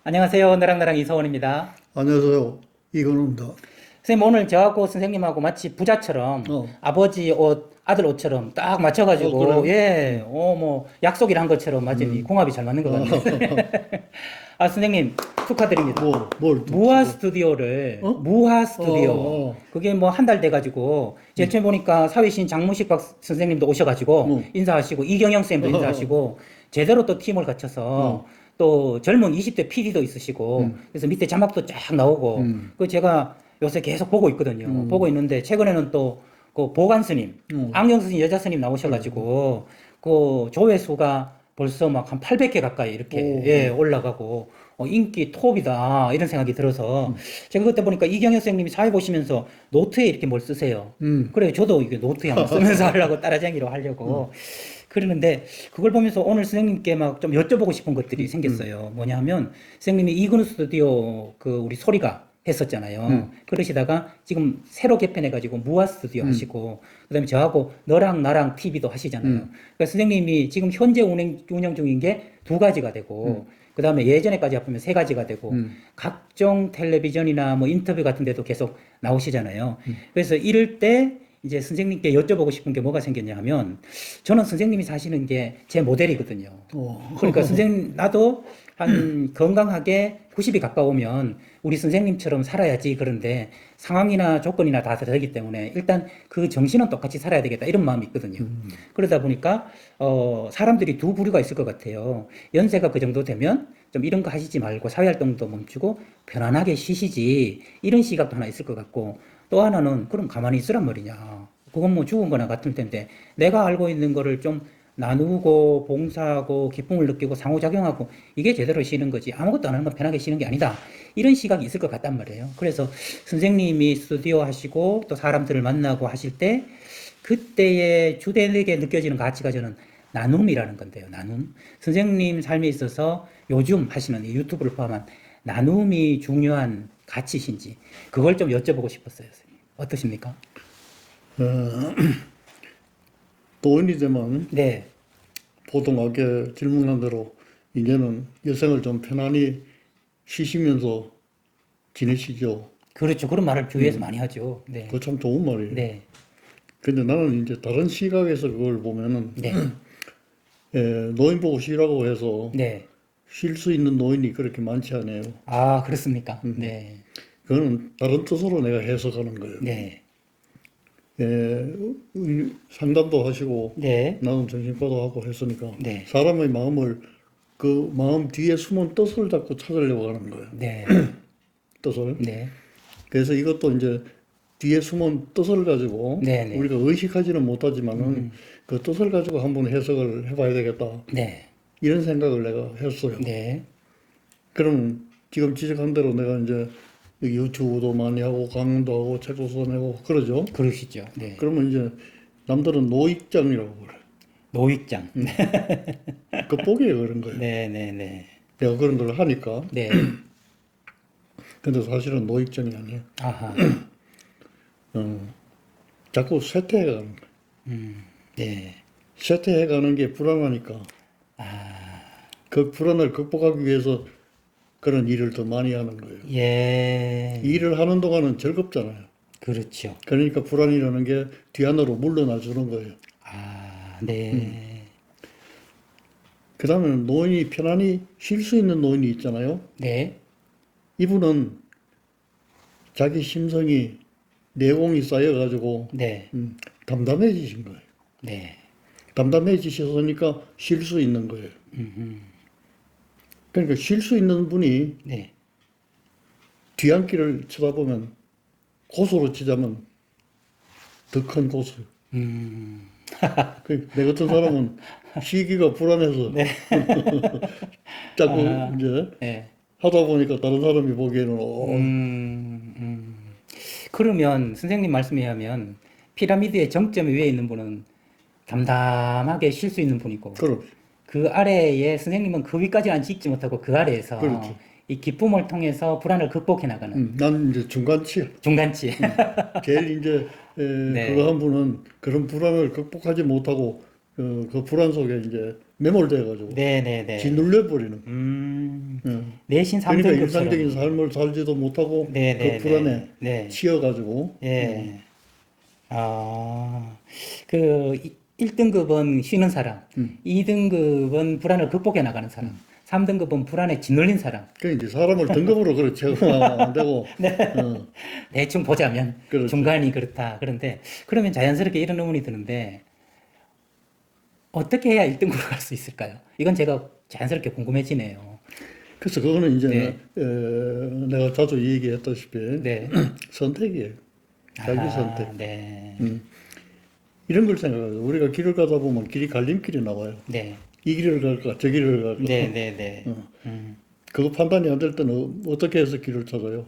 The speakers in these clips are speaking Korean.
안녕하세요. 나랑나랑 이서원입니다. 안녕하세요. 이건우입니다. 선생님, 오늘 저하고 선생님하고 마치 부자처럼 아버지 옷, 아들 옷처럼 딱 맞춰가지고, 그래요? 예, 뭐, 약속이란 것처럼 완전히 공합이 잘 맞는 것 같네요. 아, 선생님, 축하드립니다. 뭘 무하 스튜디오를, 어? 무하 스튜디오. 그게 뭐 한 달 돼가지고, 제일 처음 보니까 사회신 장무식 박 선생님도 오셔가지고, 인사하시고, 이경영 쌤도 인사하시고, 제대로 또 팀을 갖춰서, 또 젊은 20대 PD도 있으시고, 그래서 밑에 자막도 쫙 나오고, 그 제가 요새 계속 보고 있거든요. 보고 있는데, 최근에는 또, 그 보관 스님, 안경 스님, 여자 스님 나오셔가지고, 그 조회수가 벌써 막 한 800개 가까이 이렇게 예, 올라가고 인기 톱이다 이런 생각이 들어서 제가 그때 보니까 이경혁 선생님이 사회 보시면서 노트에 이렇게 뭘 쓰세요. 그래 저도 이게 노트에 한번 쓰면서 하려고 따라쟁이로 하려고 그러는데 그걸 보면서 오늘 선생님께 막 좀 여쭤보고 싶은 것들이 생겼어요. 뭐냐면 선생님이 이근우 스튜디오 그 우리 소리가 했었잖아요. 그러시다가 지금 새로 개편해가지고 무아 스튜디오 하시고, 그 다음에 저하고 너랑 나랑 TV도 하시잖아요. 그러니까 선생님이 지금 현재 운영 중인 게 두 가지가 되고, 그 다음에 예전에까지 합하면 세 가지가 되고, 각종 텔레비전이나 뭐 인터뷰 같은 데도 계속 나오시잖아요. 그래서 이럴 때 이제 선생님께 여쭤보고 싶은 게 뭐가 생겼냐 하면, 저는 선생님이 사시는 게 제 모델이거든요. 그러니까 선생님, 나도 한 건강하게 90이 가까우면 우리 선생님처럼 살아야지. 그런데 상황이나 조건이나 다 다르기 때문에 일단 그 정신은 똑같이 살아야 되겠다 이런 마음이 있거든요. 그러다 보니까 사람들이 두 부류가 있을 것 같아요. 연세가 그 정도 되면 좀 이런 거 하시지 말고 사회활동도 멈추고 편안하게 쉬시지 이런 시각도 하나 있을 것 같고, 또 하나는 그럼 가만히 있으란 말이냐, 그건 뭐 죽은 거나 같을 텐데 내가 알고 있는 거를 좀 나누고 봉사하고 기쁨을 느끼고 상호작용하고 이게 제대로 쉬는 거지 아무것도 안 하는 건 편하게 쉬는 게 아니다 이런 시각이 있을 것 같단 말이에요. 그래서 선생님이 스튜디오 하시고 또 사람들을 만나고 하실 때 그때의 주되게 느껴지는 가치가 저는 나눔이라는 건데요. 나눔. 선생님 삶에 있어서 요즘 하시는 이 유튜브를 포함한 나눔이 중요한 가치신지 그걸 좀 여쭤보고 싶었어요. 선생님. 어떠십니까? 노인이 되면 네. 보통 아까 질문한 대로 이제는 여생을 좀 편안히 쉬시면서 지내시죠. 그렇죠. 그런 말을 주위에서 많이 하죠. 네. 그거 참 좋은 말이에요. 네. 근데 나는 이제 다른 시각에서 그걸 보면은 네. 노인 보고 쉬라고 해서 네. 쉴 수 있는 노인이 그렇게 많지 않아요. 아, 그렇습니까? 네. 그거는 다른 뜻으로 내가 해석하는 거예요. 네. 상담도 하시고 네. 나는 정신과도 하고 했으니까 네. 사람의 마음을 그 마음 뒤에 숨은 뜻을 자꾸 찾으려고 하는 거예요. 네. 뜻을. 네. 그래서 이것도 이제 뒤에 숨은 뜻을 가지고 네. 네. 우리가 의식하지는 못하지만은 그 뜻을 가지고 한번 해석을 해봐야 되겠다. 네. 이런 생각을 내가 했어요. 네. 그럼 지금 지적한 대로 내가 이제 여기 유튜브도 많이 하고 강연도 하고 책도 써내고 그러죠. 그러시죠. 네. 그러면 이제 남들은 노익장이라고 그래. 노익장. 겉보기에 그런 거예요. 네. 네. 네. 내가 그런 걸 하니까. 네. 근데 사실은 노익장이 아니에요. 아하. 자꾸 쇠퇴해가는 거예요. 네. 쇠퇴해가는 게 불안하니까. 그 불안을 극복하기 위해서 그런 일을 더 많이 하는 거예요. 예. 일을 하는 동안은 즐겁잖아요. 그렇죠. 그러니까 불안이라는 게 뒤안으로 물러나 주는 거예요. 아, 네. 그 다음에 노인이 편안히 쉴 수 있는 노인이 있잖아요. 네. 이분은 자기 심성이 내공이 쌓여가지고 네. 담담해지신 거예요. 네. 담담해지셨으니까 쉴 수 있는 거예요. 그러니까 쉴 수 있는 분이 네. 뒤안길을 쳐다보면 고소로 치자면 더 큰 고소요. 내 같은 사람은 쉬기가 불안해서 자꾸 이제 네. 하다 보니까 다른 사람이 보기에는 그러면 선생님 말씀에 의하면 피라미드의 정점 위에 있는 분은 담담하게 쉴 수 있는 분이고 그럼 그 아래에 선생님은 그 위까지는 찍지 못하고 그 아래에서 그렇지. 이 기쁨을 통해서 불안을 극복해 나가는 난 이제 중간치야. 중간치. 제일 이제 네. 그거 한 분은 그런 불안을 극복하지 못하고 그 불안 속에 이제 매몰돼 가지고 네네네. 짓눌려 버리는. 음, 예. 내신 그러니까 3등급처럼. 일상적인 삶을 살지도 못하고 네, 네, 그 불안에 네. 치여가지고 예. 아, 그 1등급은 쉬는 사람, 2등급은 불안을 극복해 나가는 사람, 3등급은 불안에 짓눌린 사람. 그 이제 사람을 등급으로 그렇게 채우면 안 되고 어, 대충 보자면 그렇죠. 중간이 그렇다. 그런데 그러면 자연스럽게 이런 의문이 드는데 어떻게 해야 1등급으로 갈 수 있을까요? 이건 제가 자연스럽게 궁금해지네요. 그래서 그거는 이제 네. 내가 자주 얘기했다시피 네. 선택이에요. 자기 아, 선택. 네. 이런 걸 생각해요. 우리가 길을 가다 보면 길이 갈림길이 나와요. 네. 이 길을 갈까, 저 길을 갈까. 네, 네, 네. 그거 판단이 안 될 때는 어떻게 해서 길을 찾아요?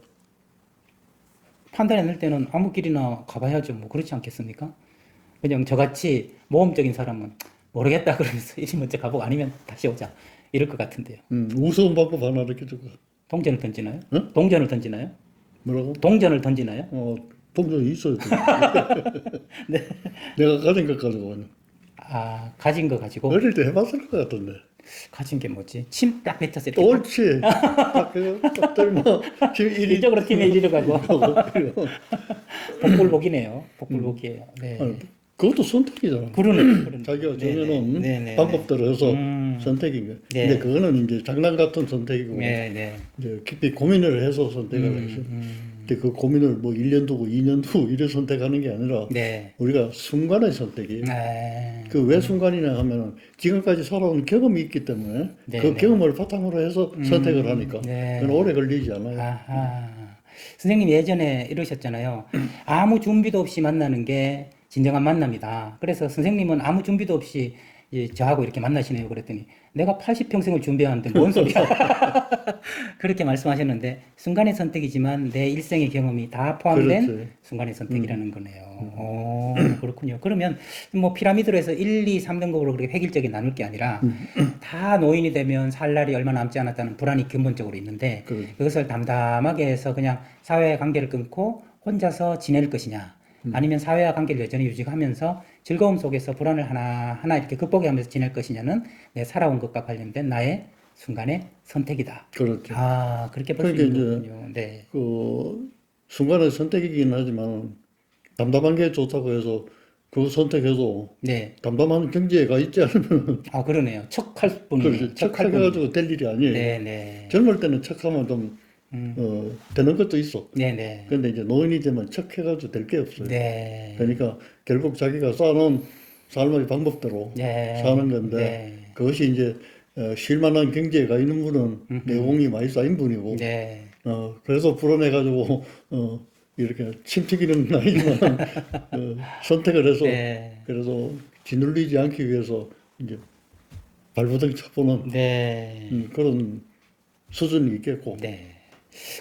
판단이 안 될 때는 아무 길이나 가봐야죠. 뭐 그렇지 않겠습니까? 그냥 저같이 모험적인 사람은 모르겠다 그러면서 이리 먼저 가보고 아니면 다시 오자 이럴 것 같은데요. 우스운 방법 하나 알려줄까? 동전을 던지나요? 응? 동전을 던지나요? 뭐라고? 동전을 던지나요? 동전이 있어야 돼. 내가 가진 것 가지고 와요. 아, 가진 거 가지고 어릴 때 해봤을 것 같은데. 가진 게 뭐지? 침 딱 뱉었을 때 옳지. 딱 그거 딱 들면 지금 이리 이쪽으로 팀에 이리로 가고 그리고 복불복이네요. 복불복이에요. 네. 아니, 그것도 선택이잖아. 그러네. 자기가 네네. 정해놓은 네네. 방법대로 해서 음. 선택인 거야. 네. 근데 그거는 이제 장난 같은 선택이고 네, 네. 이제 깊이 고민을 해서 선택을 하죠. 근데 그 고민을 뭐 1년 두고 2년 두고 이래 선택하는 게 아니라 네. 우리가 순간의 선택이에요. 아, 그 왜 순간이냐 하면은 지금까지 살아온 경험이 있기 때문에 네, 그 네. 경험을 바탕으로 해서 선택을 하니까 네. 그건 오래 걸리지 않아요. 아하. 선생님 예전에 이러셨잖아요. 아무 준비도 없이 만나는 게 진정한 만남이다. 그래서 선생님은 아무 준비도 없이 저하고 이렇게 만나시네요. 그랬더니 내가 80평생을 준비하는데 뭔 소리야. 그렇게 말씀하셨는데 순간의 선택이지만 내 일생의 경험이 다 포함된 그렇지. 순간의 선택이라는 거네요. 오, 그렇군요. 그러면 뭐 피라미드로 해서 1, 2, 3등급으로 그렇게 획일적이 나눌 게 아니라 다 노인이 되면 살 날이 얼마 남지 않았다는 불안이 근본적으로 있는데 그렇죠. 그것을 담담하게 해서 그냥 사회의 관계를 끊고 혼자서 지낼 것이냐 아니면 사회와 관계를 여전히 유지하면서 즐거움 속에서 불안을 하나하나 이렇게 극복하면서 지낼 것이냐는 내 살아온 것과 관련된 나의 순간의 선택이다. 그렇죠. 아, 그렇게 볼 수 그러니까 있는 이제 거군요. 네. 그 순간의 선택이긴 하지만 담담한 게 좋다고 해서 그거 선택해도 네. 담담한 경지에가 있지 않으면 아, 그러네요. 척할 뿐이네요. 그렇지. 척할 뿐. 척해가지고 될 일이 아니에요. 네, 네. 젊을 때는 척하면 좀 되는 것도 있어. 네, 네. 근데 이제 노인이 되면 척해가지고 될 게 없어요. 네. 그러니까 결국 자기가 쌓아놓은 삶의 방법대로 네. 사는 건데 네. 그것이 이제 쉴만한 경지에 가 있는 분은 내공이 많이 쌓인 분이고 네. 그래서 불안해가지고 이렇게 침 튀기는 나이지만 선택을 해서 네. 그래서 짓눌리지 않기 위해서 이제 발버둥 쳐보는 네. 그런 수준이 있겠고 네.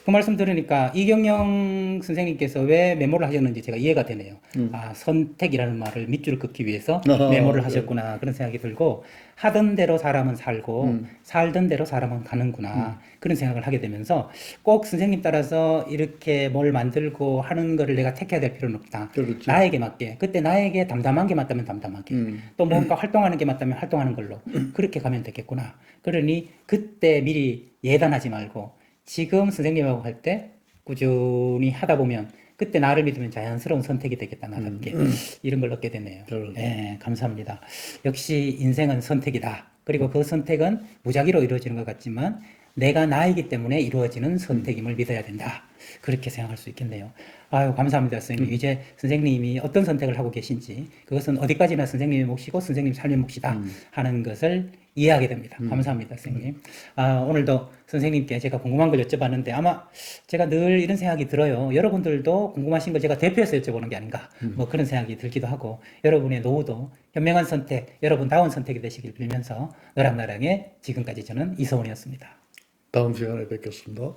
그 말씀 들으니까 이경영 선생님께서 왜 메모를 하셨는지 제가 이해가 되네요. 아, 선택이라는 말을 밑줄을 긋기 위해서 메모를 네. 하셨구나. 그런 생각이 들고, 하던 대로 사람은 살고, 살던 대로 사람은 가는구나. 그런 생각을 하게 되면서 꼭 선생님 따라서 이렇게 뭘 만들고 하는 거를 내가 택해야 될 필요는 없다. 그렇죠. 나에게 맞게. 그때 나에게 담담한 게 맞다면 담담하게. 또 뭔가 활동하는 게 맞다면 활동하는 걸로. 그렇게 가면 되겠구나. 그러니 그때 미리 예단하지 말고, 지금 선생님하고 할 때 꾸준히 하다 보면 그때 나를 믿으면 자연스러운 선택이 되겠다 나답게 이런 걸 얻게 되네요. 그러네. 네, 감사합니다. 역시 인생은 선택이다. 그리고 그 선택은 무작위로 이루어지는 것 같지만 내가 나이기 때문에 이루어지는 선택임을 믿어야 된다. 그렇게 생각할 수 있겠네요. 아유, 감사합니다, 선생님. 이제 선생님이 어떤 선택을 하고 계신지 그것은 어디까지나 선생님의 몫이고 선생님 삶의 몫이다 하는 것을 이해하게 됩니다. 감사합니다, 선생님. 아, 오늘도 선생님께 제가 궁금한 걸 여쭤봤는데 아마 제가 늘 이런 생각이 들어요. 여러분들도 궁금하신 걸 제가 대표해서 여쭤보는 게 아닌가. 뭐 그런 생각이 들기도 하고 여러분의 노후도 현명한 선택, 여러분다운 선택이 되시길 빌면서 너랑나랑의 지금까지 저는 이서훈이었습니다. 다음 시간에 뵙겠습니다.